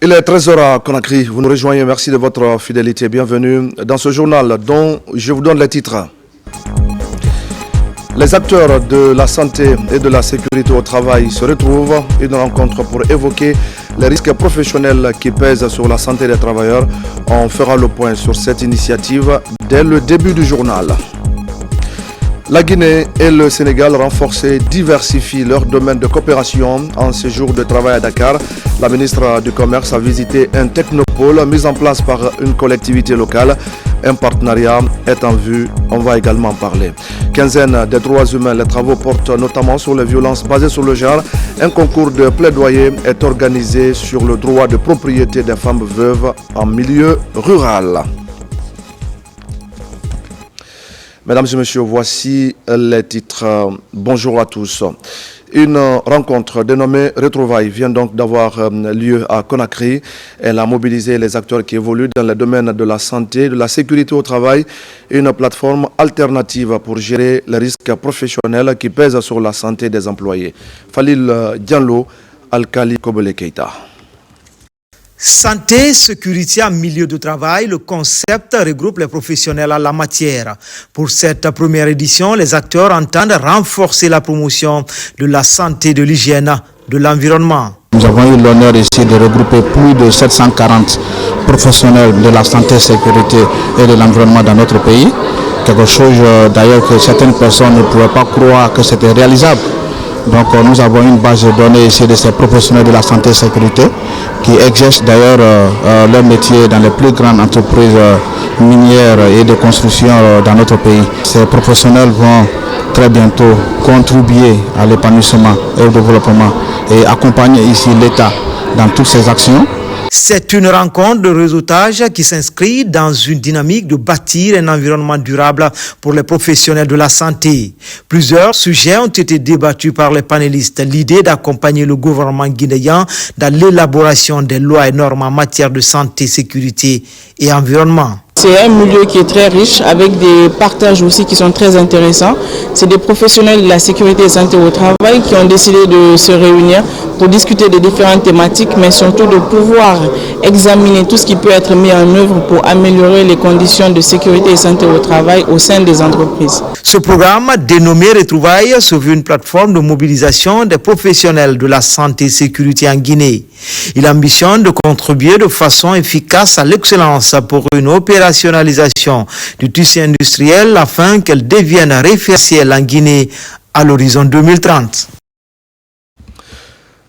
Il est 13h à Conakry. Vous nous rejoignez. Merci de votre fidélité. Bienvenue dans ce journal dont je vous donne les titres. Les acteurs de la santé et de la sécurité au travail se retrouvent. Une rencontre pour évoquer les risques professionnels qui pèsent sur la santé des travailleurs. On fera le point sur cette initiative dès le début du journal. La Guinée et le Sénégal renforcent et diversifient leurs domaines de coopération en séjour de travail à Dakar. La ministre du Commerce a visité un technopôle mis en place par une collectivité locale. Un partenariat est en vue, on va également en parler. Quinzaine des droits humains, les travaux portent notamment sur les violences basées sur le genre. Un concours de plaidoyer est organisé sur le droit de propriété des femmes veuves en milieu rural. Mesdames et messieurs, voici les titres. Bonjour à tous. Une rencontre dénommée Retrouvailles vient donc d'avoir lieu à Conakry. Elle a mobilisé les acteurs qui évoluent dans le domaine de la santé, de la sécurité au travail, une plateforme alternative pour gérer les risques professionnels qui pèsent sur la santé des employés. Falil Diallo, Alkali Kobele Keita. Santé, sécurité en milieu de travail, le concept regroupe les professionnels en la matière. Pour cette première édition, les acteurs entendent renforcer la promotion de la santé, de l'hygiène, de l'environnement. Nous avons eu l'honneur ici de regrouper plus de 740 professionnels de la santé, sécurité et de l'environnement dans notre pays. Quelque chose d'ailleurs que certaines personnes ne pouvaient pas croire que c'était réalisable. Donc nous avons une base de données ici de ces professionnels de la santé et sécurité qui exercent d'ailleurs leur métier dans les plus grandes entreprises minières et de construction dans notre pays. Ces professionnels vont très bientôt contribuer à l'épanouissement et au développement et accompagner ici l'État dans toutes ses actions. C'est une rencontre de réseautage qui s'inscrit dans une dynamique de bâtir un environnement durable pour les professionnels de la santé. Plusieurs sujets ont été débattus par les panélistes. L'idée d'accompagner le gouvernement guinéen dans l'élaboration des lois et normes en matière de santé, sécurité et environnement. C'est un milieu qui est très riche, avec des partages aussi qui sont très intéressants. C'est des professionnels de la sécurité et santé au travail qui ont décidé de se réunir pour discuter des différentes thématiques, mais surtout de pouvoir examiner tout ce qui peut être mis en œuvre pour améliorer les conditions de sécurité et santé au travail au sein des entreprises. Ce programme, dénommé Retrouvailles, se veut une plateforme de mobilisation des professionnels de la santé et sécurité en Guinée. Il ambitionne de contribuer de façon efficace à l'excellence pour une opérationnalisation du tissu industriel afin qu'elle devienne référentielle en Guinée à l'horizon 2030.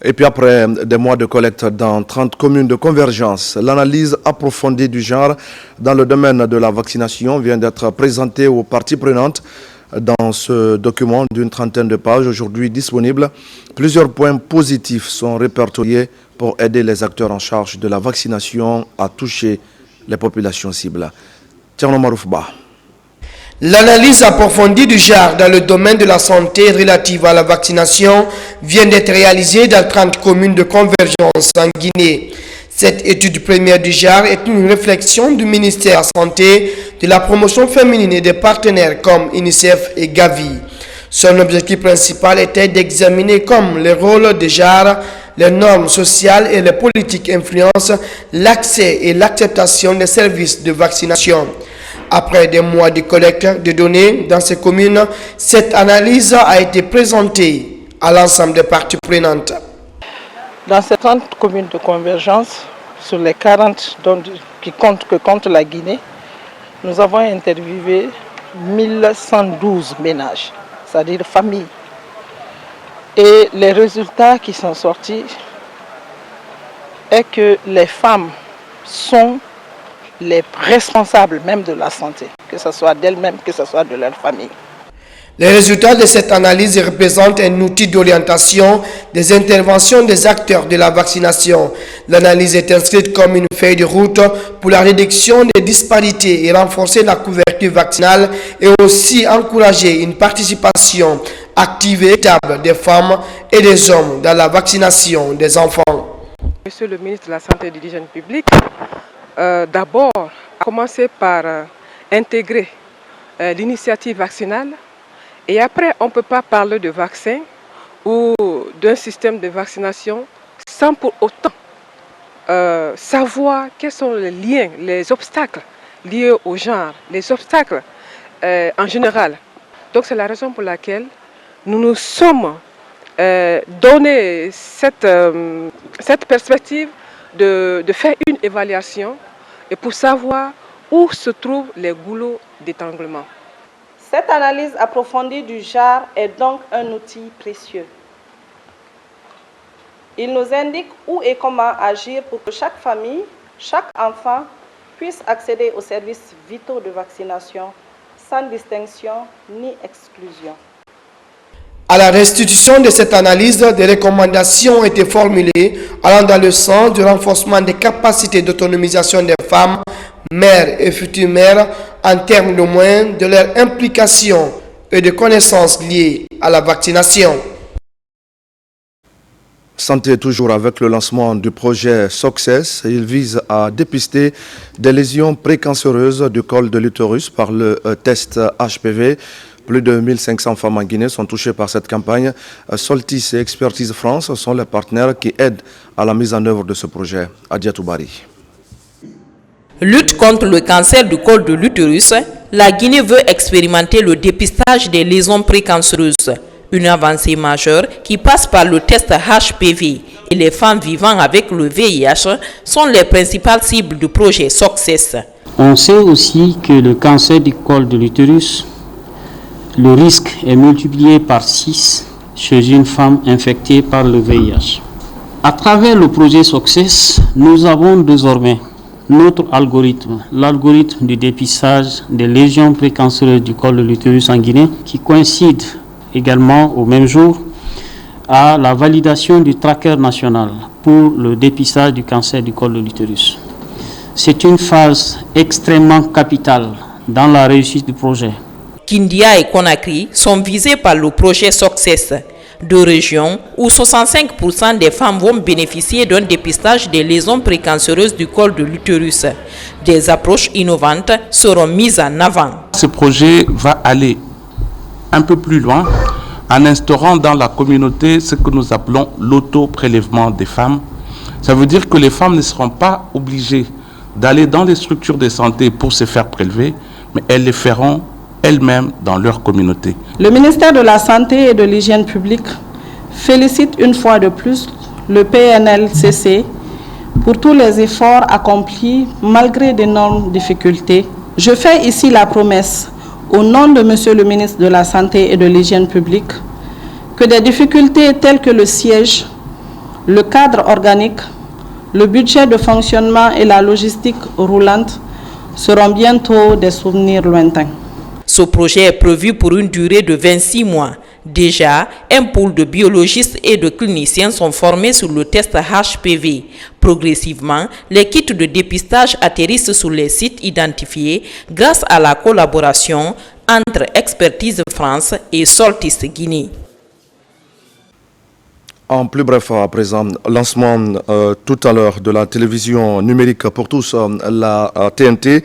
Et puis après des mois de collecte dans 30 communes de convergence, l'analyse approfondie du genre dans le domaine de la vaccination vient d'être présentée aux parties prenantes. Dans ce document d'une trentaine de pages aujourd'hui disponible, plusieurs points positifs sont répertoriés pour aider les acteurs en charge de la vaccination à toucher les populations cibles. Tierno Maroufba. L'analyse approfondie du genre dans le domaine de la santé relative à la vaccination vient d'être réalisée dans 30 communes de convergence en Guinée. Cette étude première du genre est une réflexion du ministère de la Santé, de la promotion féminine et des partenaires comme UNICEF et Gavi. Son objectif principal était d'examiner comme les rôles de genre, les normes sociales et les politiques influencent l'accès et l'acceptation des services de vaccination. Après des mois de collecte de données dans ces communes, cette analyse a été présentée à l'ensemble des parties prenantes. Dans ces 30 communes de convergence, sur les 40 que compte la Guinée, nous avons interviewé 1112 ménages, c'est-à-dire familles. Et les résultats qui sont sortis est que les femmes sont les responsables même de la santé, que ce soit d'elles-mêmes, que ce soit de leur famille. Les résultats de cette analyse représentent un outil d'orientation des interventions des acteurs de la vaccination. L'analyse est inscrite comme une feuille de route pour la réduction des disparités et renforcer la couverture vaccinale et aussi encourager une participation active et équitable des femmes et des hommes dans la vaccination des enfants. Monsieur le ministre de la Santé et de l'Hygiène publique, d'abord a commencé par intégrer l'initiative vaccinale. Et après, on ne peut pas parler de vaccin ou d'un système de vaccination sans pour autant savoir quels sont les liens, les obstacles liés au genre, les obstacles en général. Donc c'est la raison pour laquelle nous nous sommes donné cette perspective de faire une évaluation et pour savoir où se trouvent les goulots d'étranglement. Cette analyse approfondie du genre est donc un outil précieux. Il nous indique où et comment agir pour que chaque famille, chaque enfant puisse accéder aux services vitaux de vaccination sans distinction ni exclusion. À la restitution de cette analyse, des recommandations ont été formulées allant dans le sens du renforcement des capacités d'autonomisation des femmes, mères et futures mères, en termes de moyens de leur implication et de connaissances liées à la vaccination. Santé toujours avec le lancement du projet Success. Il vise à dépister des lésions précancéreuses du col de l'utérus par le test HPV. Plus de 1500 femmes en Guinée sont touchées par cette campagne. Soltis et Expertise France sont les partenaires qui aident à la mise en œuvre de ce projet. Adia Toubari. Lutte contre le cancer du col de l'utérus, la Guinée veut expérimenter le dépistage des lésions précancéreuses. Une avancée majeure qui passe par le test HPV. Et les femmes vivant avec le VIH sont les principales cibles du projet Success. On sait aussi que le cancer du col de l'utérus, le risque est multiplié par 6 chez une femme infectée par le VIH. À travers le projet Success, nous avons désormais notre algorithme, l'algorithme du dépistage des lésions précancéreuses du col de l'utérus en Guinée, qui coïncide également au même jour à la validation du tracker national pour le dépistage du cancer du col de l'utérus. C'est une phase extrêmement capitale dans la réussite du projet. Kindia et Conakry sont visés par le projet Success, deux régions où 65% des femmes vont bénéficier d'un dépistage des lésions précancéreuses du col de l'utérus. Des approches innovantes seront mises en avant. Ce projet va aller un peu plus loin en instaurant dans la communauté ce que nous appelons l'auto-prélèvement des femmes. Ça veut dire que les femmes ne seront pas obligées d'aller dans les structures de santé pour se faire prélever, mais elles les feront elles-mêmes dans leur communauté. Le ministère de la Santé et de l'Hygiène publique félicite une fois de plus le PNLCC pour tous les efforts accomplis malgré d'énormes difficultés. Je fais ici la promesse au nom de Monsieur le ministre de la Santé et de l'Hygiène publique que des difficultés telles que le siège, le cadre organique, le budget de fonctionnement et la logistique roulante seront bientôt des souvenirs lointains. Ce projet est prévu pour une durée de 26 mois. Déjà, un pool de biologistes et de cliniciens sont formés sur le test HPV. Progressivement, les kits de dépistage atterrissent sur les sites identifiés grâce à la collaboration entre Expertise France et Soltis Guinée. En plus bref, à présent, lancement tout à l'heure de la télévision numérique pour tous, la TNT.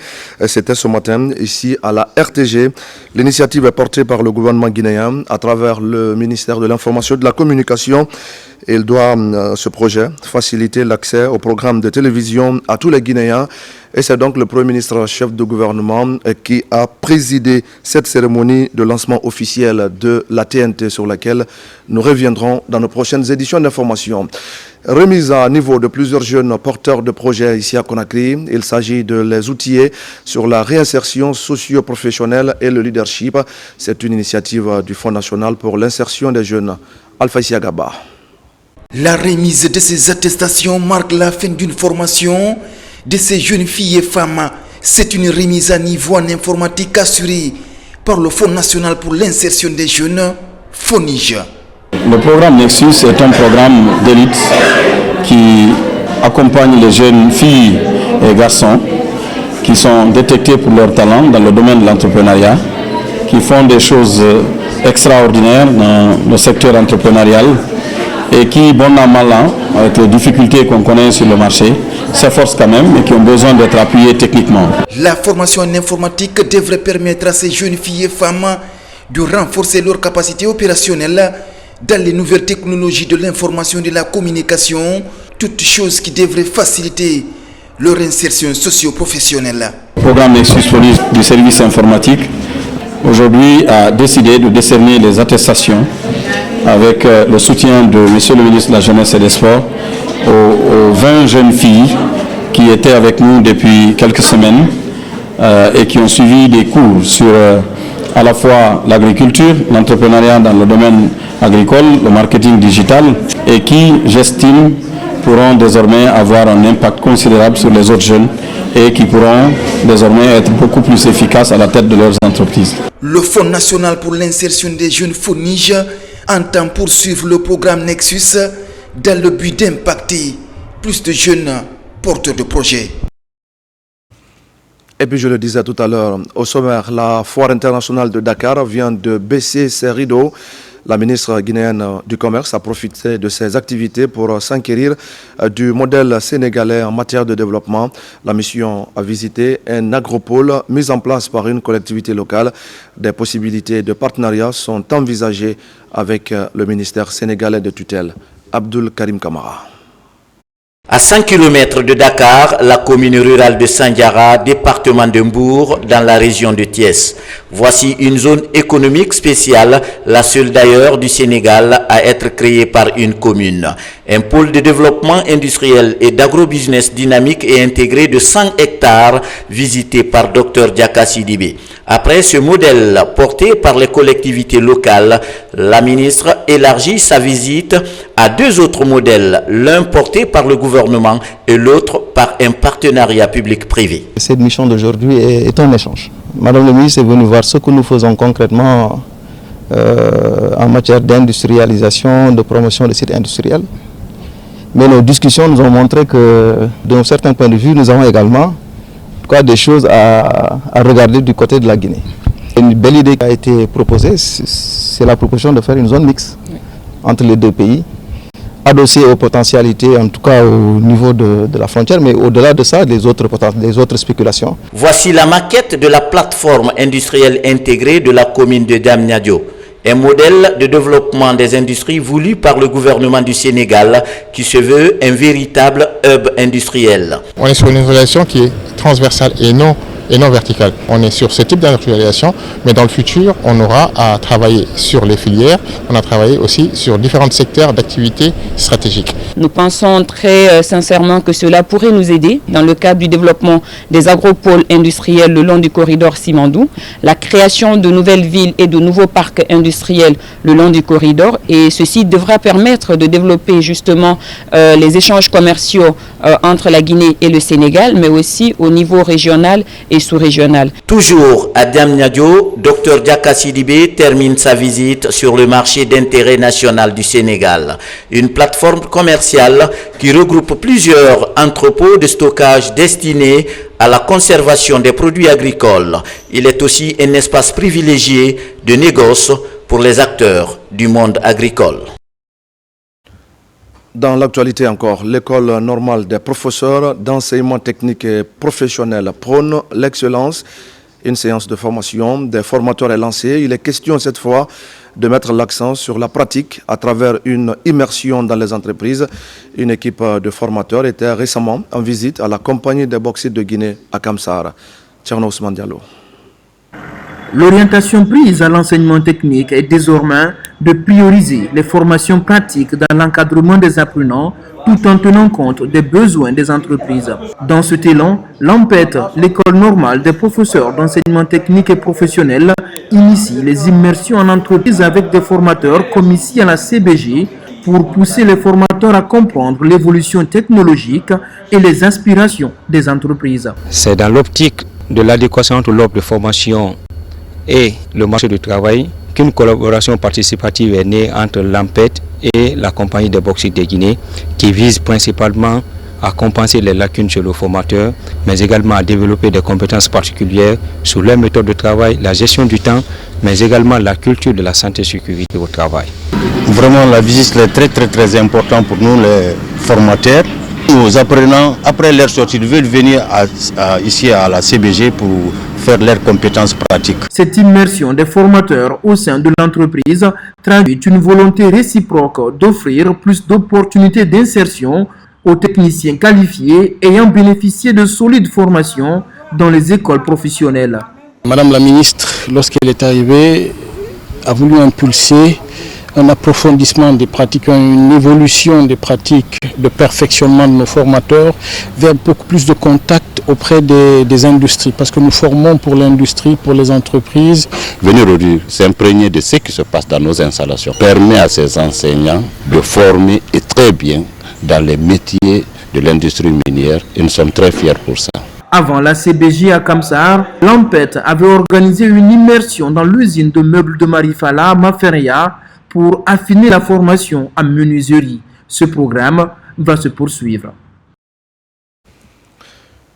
C'était ce matin ici à la RTG. L'initiative est portée par le gouvernement guinéen à travers le ministère de l'Information et de la Communication. Il doit, ce projet, faciliter l'accès au programme de télévision à tous les Guinéens. Et c'est donc le Premier ministre chef de gouvernement qui a présidé cette cérémonie de lancement officiel de la TNT sur laquelle nous reviendrons dans nos prochaines éditions d'information. Remise à niveau de plusieurs jeunes porteurs de projets ici à Conakry. Il s'agit de les outiller sur la réinsertion socio-professionnelle et le leadership. C'est une initiative du Fonds national pour l'insertion des jeunes. Alpha Isiagaba. La remise de ces attestations marque la fin d'une formation de ces jeunes filles et femmes. C'est une remise à niveau en informatique assurée par le Fonds national pour l'insertion des jeunes, FONIJ. Le programme Nexus est un programme d'élite qui accompagne les jeunes filles et garçons qui sont détectés pour leur talent dans le domaine de l'entrepreneuriat, qui font des choses extraordinaires dans le secteur entrepreneurial et qui, bon an, mal an, avec les difficultés qu'on connaît sur le marché, s'efforcent quand même et qui ont besoin d'être appuyés techniquement. La formation en informatique devrait permettre à ces jeunes filles et femmes de renforcer leurs capacités opérationnelles dans les nouvelles technologies de l'information et de la communication, toutes choses qui devraient faciliter leur insertion socio-professionnelle. Le programme Nexus Police du service informatique aujourd'hui a décidé de décerner les attestations avec le soutien de M. le ministre de la Jeunesse et des Sports aux 20 jeunes filles qui étaient avec nous depuis quelques semaines et qui ont suivi des cours sur à la fois l'agriculture, l'entrepreneuriat dans le domaine agricole, le marketing digital et qui, j'estime, pourront désormais avoir un impact considérable sur les autres jeunes et qui pourront désormais être beaucoup plus efficaces à la tête de leurs entreprises. Le Fonds national pour l'insertion des jeunes FONIJ entend poursuivre le programme Nexus dans le but d'impacter plus de jeunes porteurs de projets. Et puis je le disais tout à l'heure, au sommaire, la foire internationale de Dakar vient de baisser ses rideaux. La ministre guinéenne du Commerce a profité de ses activités pour s'enquérir du modèle sénégalais en matière de développement. La mission a visité un agropole mis en place par une collectivité locale. Des possibilités de partenariat sont envisagées avec le ministère sénégalais de tutelle. Abdul Karim Kamara. À 5 km de Dakar, la commune rurale de Sandiara, département de Mbour, dans la région de Thiès. Voici une zone économique spéciale, la seule d'ailleurs du Sénégal à être créée par une commune. Un pôle de développement industriel et d'agrobusiness dynamique et intégré de 100 hectares, visité par Dr Diaka Sidibé. Après ce modèle porté par les collectivités locales, la ministre élargit sa visite à 2 autres modèles, l'un porté par le gouvernement et l'autre par un partenariat public-privé. Cette mission d'aujourd'hui est un échange. Madame le ministre est venue voir ce que nous faisons concrètement en matière d'industrialisation, de promotion des sites industriels. Mais nos discussions nous ont montré que, d'un certain point de vue, nous avons également des choses à regarder du côté de la Guinée. Une belle idée qui a été proposée, c'est la proposition de faire une zone mixte entre les 2 pays, adossée aux potentialités, en tout cas au niveau de la frontière, mais au-delà de ça, des autres spéculations. Voici la maquette de la plateforme industrielle intégrée de la commune de Diamniadio. Un modèle de développement des industries voulu par le gouvernement du Sénégal qui se veut un véritable hub industriel. On est sur une relation qui est transversale et non verticale. On est sur ce type d'industrialisation, mais dans le futur, on aura à travailler sur les filières, on a travaillé aussi sur différents secteurs d'activité stratégiques. Nous pensons très sincèrement que cela pourrait nous aider dans le cadre du développement des agropoles industriels le long du corridor Simandou, la création de nouvelles villes et de nouveaux parcs industriels le long du corridor, et ceci devra permettre de développer justement les échanges commerciaux entre la Guinée et le Sénégal, mais aussi au niveau régional et sous-régional. Toujours à Diamniadio, Dr Diaka Sidibé termine sa visite sur le marché d'intérêt national du Sénégal, une plateforme commerciale qui regroupe plusieurs entrepôts de stockage destinés à la conservation des produits agricoles. Il est aussi un espace privilégié de négoce pour les acteurs du monde agricole. Dans l'actualité encore, l'école normale des professeurs d'enseignement technique et professionnel prône l'excellence. Une séance de formation des formateurs est lancée. Il est question cette fois de mettre l'accent sur la pratique à travers une immersion dans les entreprises. Une équipe de formateurs était récemment en visite à la compagnie des bauxites de Guinée à Kamsar. Tcherno Ousmane Diallo. L'orientation prise à l'enseignement technique est désormais de prioriser les formations pratiques dans l'encadrement des apprenants tout en tenant compte des besoins des entreprises. Dans cet élan, l'AMPET, l'école normale des professeurs d'enseignement technique et professionnel, initie les immersions en entreprise avec des formateurs comme ici à la CBG pour pousser les formateurs à comprendre l'évolution technologique et les aspirations des entreprises. C'est dans l'optique de l'adéquation entre l'offre de formation et le marché du travail qu'une collaboration participative est née entre l'AMPET et la compagnie des bauxites de Guinée qui vise principalement à compenser les lacunes chez le formateur, mais également à développer des compétences particulières sur leur méthode de travail, la gestion du temps, mais également la culture de la santé et sécurité au travail. Vraiment, la visite est très importante pour nous les formateurs. Nos apprenants, après leur sortie, veulent venir ici à la CBG pour faire leurs compétences pratiques. Cette immersion des formateurs au sein de l'entreprise traduit une volonté réciproque d'offrir plus d'opportunités d'insertion aux techniciens qualifiés ayant bénéficié de solides formations dans les écoles professionnelles. Madame la ministre, lorsqu'elle est arrivée, a voulu impulser un approfondissement des pratiques, une évolution des pratiques de perfectionnement de nos formateurs vers beaucoup plus de contact auprès des industries, parce que nous formons pour l'industrie, pour les entreprises. Venir aujourd'hui s'imprégner de ce qui se passe dans nos installations permet à ces enseignants de former et très bien dans les métiers de l'industrie minière et nous sommes très fiers pour ça. Avant la CBJ à Kamsar, l'AMPET avait organisé une immersion dans l'usine de meubles de Marifala à Maferia pour affiner la formation en menuiserie. Ce programme va se poursuivre.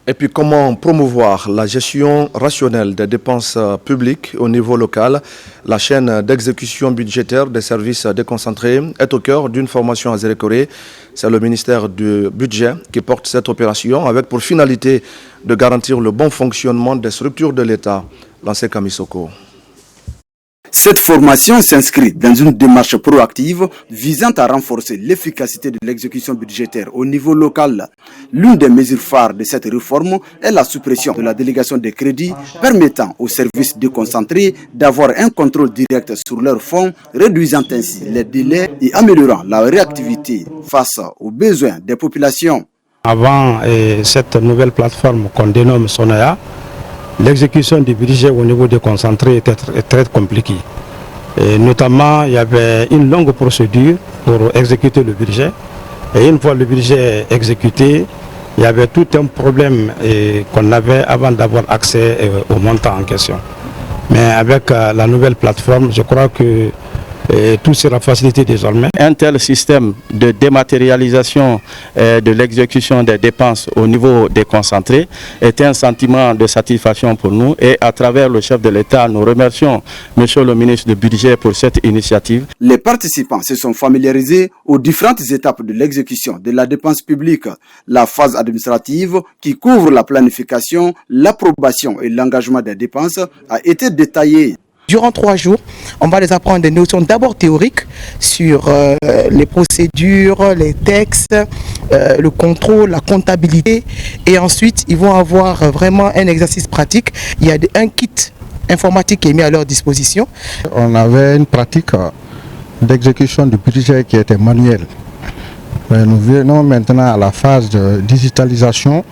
Et puis comment promouvoir la gestion rationnelle des dépenses publiques au niveau local? La chaîne d'exécution budgétaire des services déconcentrés est au cœur d'une formation à Zérékoré. C'est le ministère du Budget qui porte cette opération avec pour finalité de garantir le bon fonctionnement des structures de l'État. Lancé Kamisoko. Cette formation s'inscrit dans une démarche proactive visant à renforcer l'efficacité de l'exécution budgétaire au niveau local. L'une des mesures phares de cette réforme est la suppression de la délégation des crédits permettant aux services déconcentrés d'avoir un contrôle direct sur leurs fonds, réduisant ainsi les délais et améliorant la réactivité face aux besoins des populations. Avant cette nouvelle plateforme qu'on dénomme Sonoya, l'exécution du budget au niveau déconcentré était très compliquée. Et notamment, il y avait une longue procédure pour exécuter le budget. Et une fois le budget exécuté, il y avait tout un problème qu'on avait avant d'avoir accès au montant en question. Mais avec la nouvelle plateforme, je crois que tout sera facilité désormais. Un tel système de dématérialisation de l'exécution des dépenses au niveau déconcentré est un sentiment de satisfaction pour nous et à travers le chef de l'État, nous remercions Monsieur le ministre du Budget pour cette initiative. Les participants se sont familiarisés aux différentes étapes de l'exécution de la dépense publique. La phase administrative qui couvre la planification, l'approbation et l'engagement des dépenses a été détaillée. Durant 3 jours, on va les apprendre des notions d'abord théoriques sur les procédures, les textes, le contrôle, la comptabilité. Et ensuite, ils vont avoir vraiment un exercice pratique. Il y a un kit informatique qui est mis à leur disposition. On avait une pratique d'exécution du budget qui était manuelle. Nous venons maintenant à la phase de digitalisation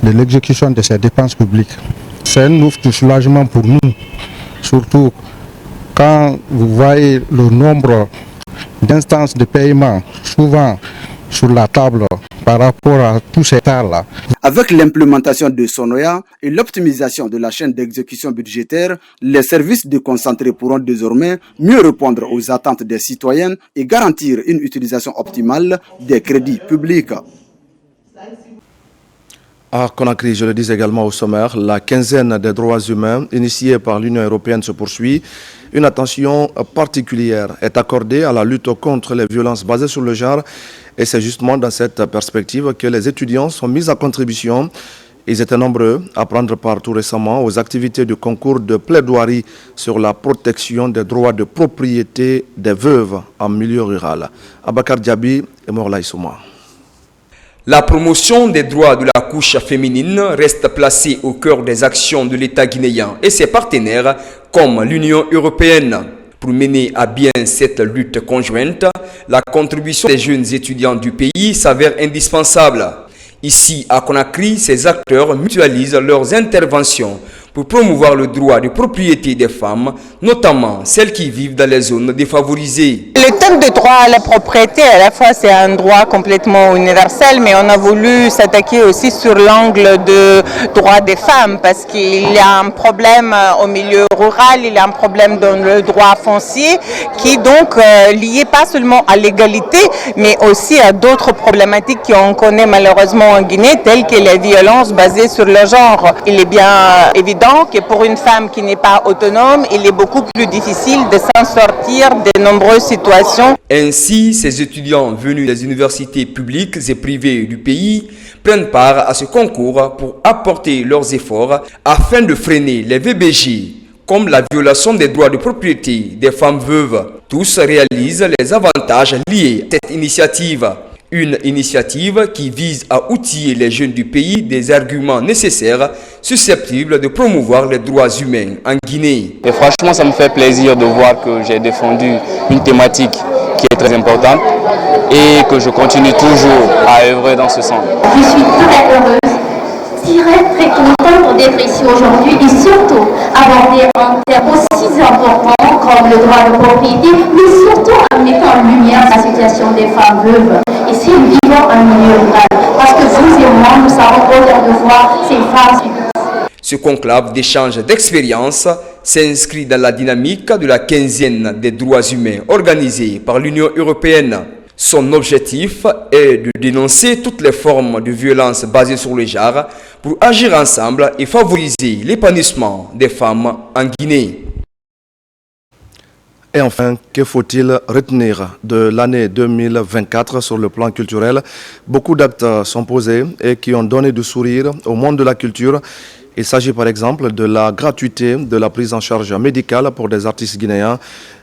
de l'exécution de ces dépenses publiques. C'est un ouf de soulagement pour nous. Surtout quand vous voyez le nombre d'instances de paiement souvent sur la table par rapport à tous ces tas-là. Avec l'implémentation de Sonoya et l'optimisation de la chaîne d'exécution budgétaire, les services déconcentrés pourront désormais mieux répondre aux attentes des citoyens et garantir une utilisation optimale des crédits publics. À Conakry, je le dis également au sommaire, la quinzaine des droits humains initiée par l'Union européenne se poursuit. Une attention particulière est accordée à la lutte contre les violences basées sur le genre et c'est justement dans cette perspective que les étudiants sont mis à contribution. Ils étaient nombreux à prendre part tout récemment aux activités du concours de plaidoirie sur la protection des droits de propriété des veuves en milieu rural. Abakar Diaby et Morlaï Souma. La promotion des droits de la couche féminine reste placée au cœur des actions de l'État guinéen et ses partenaires comme l'Union européenne. Pour mener à bien cette lutte conjointe, la contribution des jeunes étudiants du pays s'avère indispensable. Ici, à Conakry, ces acteurs mutualisent leurs interventions pour promouvoir le droit de propriété des femmes, notamment celles qui vivent dans les zones défavorisées. Le thème de droit à la propriété, à la fois c'est un droit complètement universel, mais on a voulu s'attaquer aussi sur l'angle de droit des femmes, parce qu'il y a un problème au milieu rural, il y a un problème dans le droit foncier, qui est donc lié pas seulement à l'égalité, mais aussi à d'autres problématiques qu'on connaît malheureusement en Guinée, telles que les violences basées sur le genre. Il est bien évident que pour une femme qui n'est pas autonome, il est beaucoup plus difficile de s'en sortir de nombreuses situations. Ainsi, ces étudiants venus des universités publiques et privées du pays prennent part à ce concours pour apporter leurs efforts afin de freiner les VBG, comme la violation des droits de propriété des femmes veuves. Tous réalisent les avantages liés à cette initiative. Une initiative qui vise à outiller les jeunes du pays des arguments nécessaires susceptibles de promouvoir les droits humains en Guinée. Et franchement, ça me fait plaisir de voir que j'ai défendu une thématique qui est très importante et que je continue toujours à œuvrer dans ce sens. Je suis très heureuse, très contente d'être ici aujourd'hui et surtout aborder un thème aussi important comme le droit de propriété, mais surtout en mettant en lumière la situation des femmes veuves. Et si nous vivons en milieu rural, parce que vous et moi, nous savons autant de voir ces femmes. Ce conclave d'échange d'expériences s'inscrit dans la dynamique de la quinzaine des droits humains organisée par l'Union européenne. Son objectif est de dénoncer toutes les formes de violence basées sur le genre pour agir ensemble et favoriser l'épanouissement des femmes en Guinée. Et enfin, que faut-il retenir de l'année 2024 sur le plan culturel? Beaucoup d'actes sont posés et qui ont donné du sourire au monde de la culture. Il s'agit par exemple de la gratuité de la prise en charge médicale pour des artistes guinéens,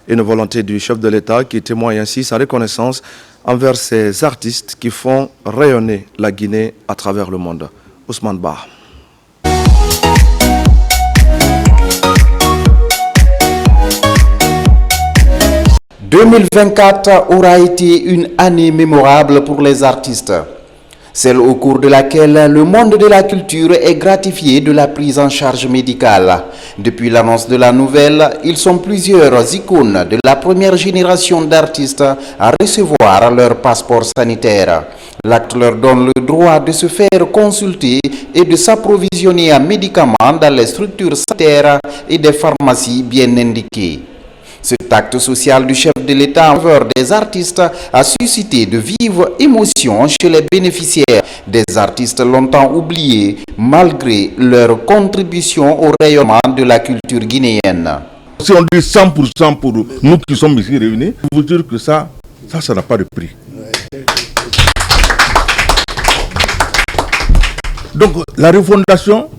une volonté du chef de l'État qui témoigne ainsi sa reconnaissance envers ces artistes qui font rayonner la Guinée à travers le monde. Ousmane Ba. « 2024 aura été une année mémorable pour les artistes. Celle au cours de laquelle le monde de la culture est gratifié de la prise en charge médicale. Depuis l'annonce de la nouvelle, ils sont plusieurs icônes de la première génération d'artistes à recevoir leur passeport sanitaire. L'acte leur donne le droit de se faire consulter et de s'approvisionner en médicaments dans les structures sanitaires et des pharmacies bien indiquées. Cet acte social du chef de l'État en faveur des artistes a suscité de vives émotions chez les bénéficiaires, des artistes longtemps oubliés malgré leur contribution au rayonnement de la culture guinéenne. Si on dit 100% pour nous qui sommes ici réunis, je vous dire que ça n'a pas de prix. Donc la refondation,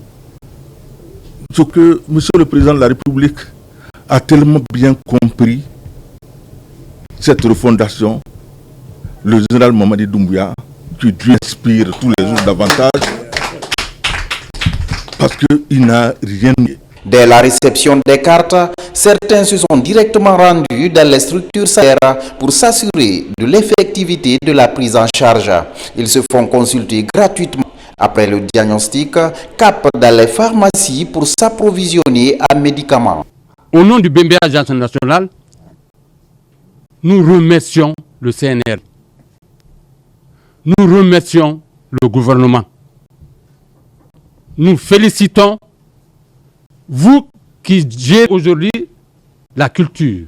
ce que M. le Président de la République a tellement bien compris cette refondation, le général Mamadi Doumbouya, qui lui inspire tous les jours davantage, parce qu'il n'a rien. Dès la réception des cartes, certains se sont directement rendus dans les structures sanitaires pour s'assurer de l'effectivité de la prise en charge. Ils se font consulter gratuitement. Après le diagnostic, capent dans les pharmacies pour s'approvisionner en médicaments. Au nom du BMB Agence nationale, nous remercions le CNR. Nous remercions le gouvernement. Nous félicitons vous qui gérez aujourd'hui la culture,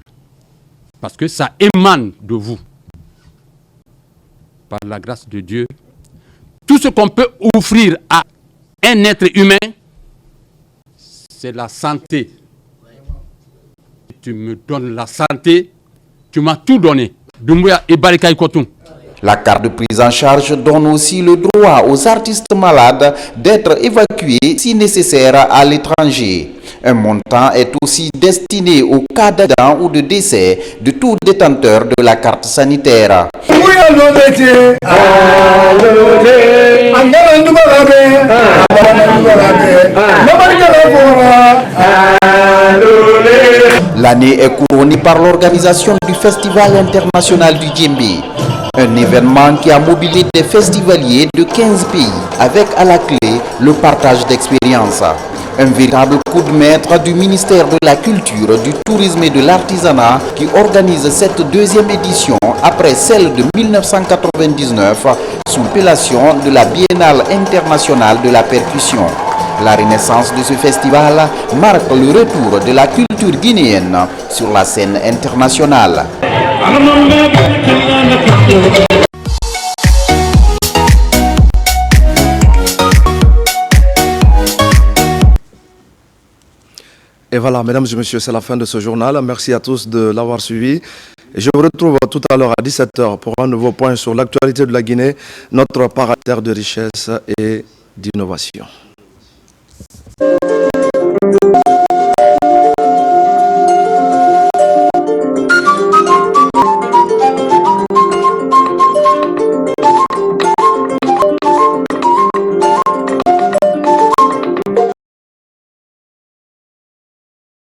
parce que ça émane de vous. Par la grâce de Dieu, tout ce qu'on peut offrir à un être humain, c'est la santé. Tu me donnes la santé, tu m'as tout donné. Doumbouya et Barikaï Kotoum. La carte de prise en charge donne aussi le droit aux artistes malades d'être évacués si nécessaire à l'étranger. Un montant est aussi destiné au cas d'accident ou de décès de tout détenteur de la carte sanitaire. L'année est couronnée par l'organisation du Festival international du Djembe. Un événement qui a mobilisé des festivaliers de 15 pays avec à la clé le partage d'expériences. Un véritable coup de maître du ministère de la Culture, du Tourisme et de l'Artisanat qui organise cette deuxième édition après celle de 1999 sous l'appellation de la Biennale internationale de la percussion. La renaissance de ce festival marque le retour de la culture guinéenne sur la scène internationale. Et voilà, mesdames et messieurs, c'est la fin de ce journal. Merci à tous de l'avoir suivi. Et je vous retrouve tout à l'heure à 17h pour un nouveau point sur l'actualité de la Guinée, notre paradis de richesse et d'innovation.